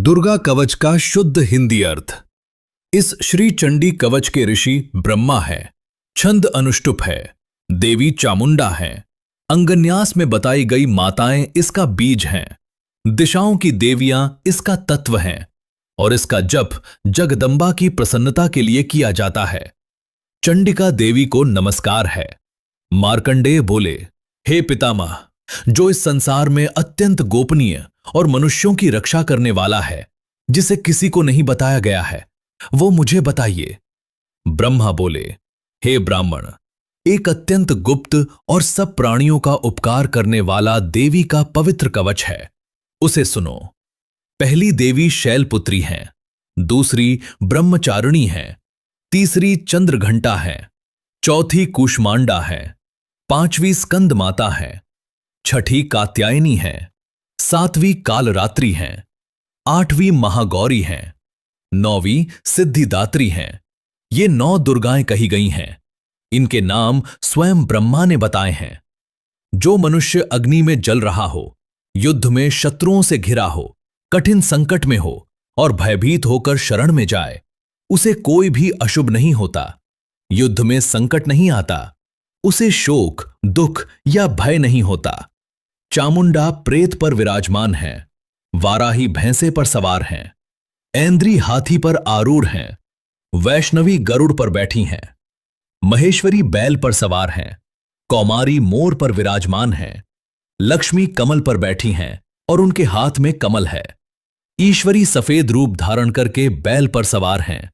दुर्गा कवच का शुद्ध हिंदी अर्थ। इस श्री चंडी कवच के ऋषि ब्रह्मा है, छंद अनुष्टुप है, देवी चामुंडा हैं, अंगन्यास में बताई गई माताएं इसका बीज हैं, दिशाओं की देवियां इसका तत्व हैं और इसका जप जगदंबा की प्रसन्नता के लिए किया जाता है। चंडिका देवी को नमस्कार है। मार्कंडेय बोले, हे पितामह, जो इस संसार में अत्यंत गोपनीय और मनुष्यों की रक्षा करने वाला है, जिसे किसी को नहीं बताया गया है, वो मुझे बताइए। ब्रह्मा बोले, हे ब्राह्मण, एक अत्यंत गुप्त और सब प्राणियों का उपकार करने वाला देवी का पवित्र कवच है, उसे सुनो। पहली देवी शैलपुत्री हैं, दूसरी ब्रह्मचारिणी हैं, तीसरी चंद्रघंटा है, चौथी कूष्मांडा है, पांचवी स्कंद माता है, छठी कात्यायनी है, सातवीं कालरात्रि हैं, आठवीं महागौरी हैं, नौवीं सिद्धिदात्री हैं। ये 9 दुर्गाएं कही गई हैं। इनके नाम स्वयं ब्रह्मा ने बताए हैं। जो मनुष्य अग्नि में जल रहा हो, युद्ध में शत्रुओं से घिरा हो, कठिन संकट में हो और भयभीत होकर शरण में जाए, उसे कोई भी अशुभ नहीं होता, युद्ध में संकट नहीं आता, उसे शोक, दुख या भय नहीं होता। चामुंडा प्रेत पर विराजमान है, वाराही भैंसे पर सवार हैं, ऐन्द्री हाथी पर आरूढ़ हैं, वैष्णवी गरुड़ पर बैठी हैं, महेश्वरी बैल पर सवार हैं, कौमारी मोर पर विराजमान हैं, लक्ष्मी कमल पर बैठी हैं और उनके हाथ में कमल है, ईश्वरी सफेद रूप धारण करके बैल पर सवार हैं,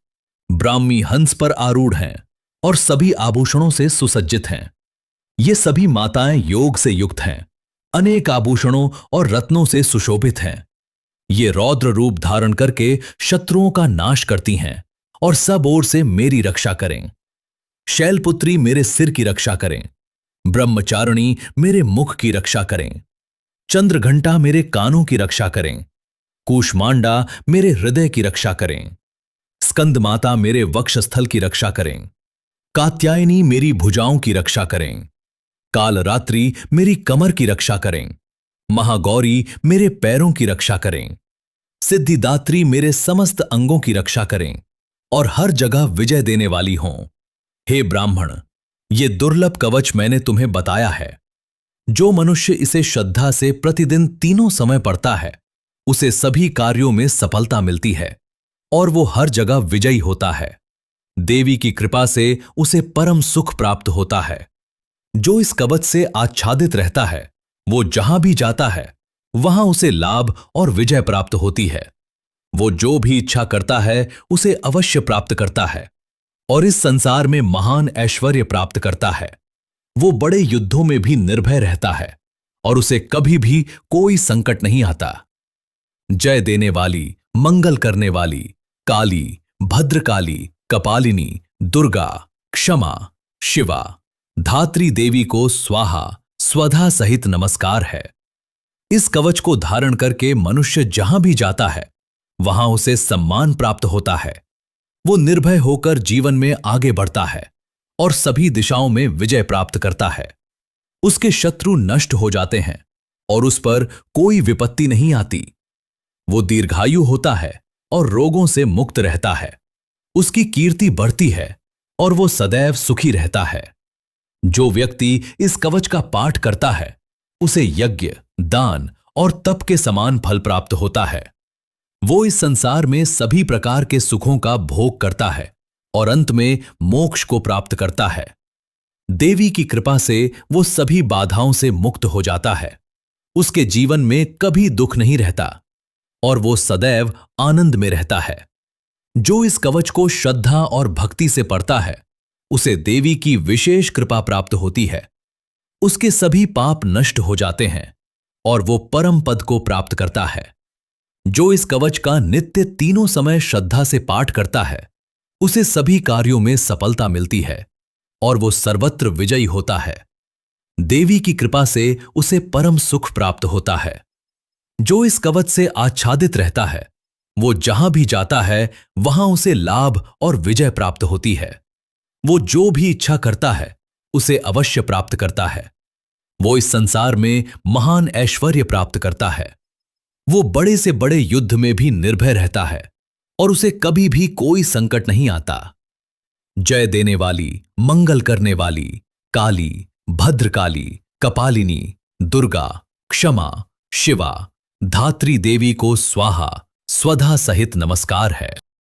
ब्राह्मी हंस पर आरूढ़ हैं और सभी आभूषणों से सुसज्जित हैं। ये सभी माताएं योग से युक्त हैं, अनेक आभूषणों और रत्नों से सुशोभित हैं। ये रौद्र रूप धारण करके शत्रुओं का नाश करती हैं और सब ओर से मेरी रक्षा करें। शैलपुत्री मेरे सिर की रक्षा करें, ब्रह्मचारिणी मेरे मुख की रक्षा करें, चंद्रघंटा मेरे कानों की रक्षा करें, कूष्मांडा मेरे हृदय की रक्षा करें, स्कंद माता मेरे वक्षस्थल की रक्षा करें, कात्यायनी मेरी भुजाओं की रक्षा करें, कालरात्रि मेरी कमर की रक्षा करें, महागौरी मेरे पैरों की रक्षा करें, सिद्धिदात्री मेरे समस्त अंगों की रक्षा करें और हर जगह विजय देने वाली हों। हे ब्राह्मण, ये दुर्लभ कवच मैंने तुम्हें बताया है। जो मनुष्य इसे श्रद्धा से प्रतिदिन तीनों समय पढ़ता है, उसे सभी कार्यों में सफलता मिलती है और वो हर जगह विजयी होता है। देवी की कृपा से उसे परम सुख प्राप्त होता है। जो इस कवच से आच्छादित रहता है, वो जहां भी जाता है, वहां उसे लाभ और विजय प्राप्त होती है। वो जो भी इच्छा करता है, उसे अवश्य प्राप्त करता है और इस संसार में महान ऐश्वर्य प्राप्त करता है। वो बड़े युद्धों में भी निर्भय रहता है और उसे कभी भी कोई संकट नहीं आता। जय देने वाली, मंगल करने वाली, काली, भद्रकाली, कपालिनी, दुर्गा, क्षमा, शिवा, धात्री देवी को स्वाहा स्वधा सहित नमस्कार है। इस कवच को धारण करके मनुष्य जहां भी जाता है, वहां उसे सम्मान प्राप्त होता है। वो निर्भय होकर जीवन में आगे बढ़ता है और सभी दिशाओं में विजय प्राप्त करता है। उसके शत्रु नष्ट हो जाते हैं और उस पर कोई विपत्ति नहीं आती। वो दीर्घायु होता है और रोगों से मुक्त रहता है। उसकी कीर्ति बढ़ती है और वो सदैव सुखी रहता है। जो व्यक्ति इस कवच का पाठ करता है, उसे यज्ञ, दान और तप के समान फल प्राप्त होता है। वो इस संसार में सभी प्रकार के सुखों का भोग करता है और अंत में मोक्ष को प्राप्त करता है। देवी की कृपा से वो सभी बाधाओं से मुक्त हो जाता है। उसके जीवन में कभी दुख नहीं रहता और वो सदैव आनंद में रहता है। जो इस कवच को श्रद्धा और भक्ति से पढ़ता है, उसे देवी की विशेष कृपा प्राप्त होती है। उसके सभी पाप नष्ट हो जाते हैं और वो परम पद को प्राप्त करता है। जो इस कवच का नित्य तीनों समय श्रद्धा से पाठ करता है, उसे सभी कार्यों में सफलता मिलती है और वो सर्वत्र विजयी होता है। देवी की कृपा से उसे परम सुख प्राप्त होता है। जो इस कवच से आच्छादित रहता है, वो जहां भी जाता है, वहां उसे लाभ और विजय प्राप्त होती है। वो जो भी इच्छा करता है, उसे अवश्य प्राप्त करता है। वो इस संसार में महान ऐश्वर्य प्राप्त करता है। वो बड़े से बड़े युद्ध में भी निर्भय रहता है और उसे कभी भी कोई संकट नहीं आता। जय देने वाली, मंगल करने वाली काली, भद्रकाली, कपालिनी, दुर्गा, क्षमा, शिवा, धात्री देवी को स्वाहा स्वधा सहित नमस्कार है।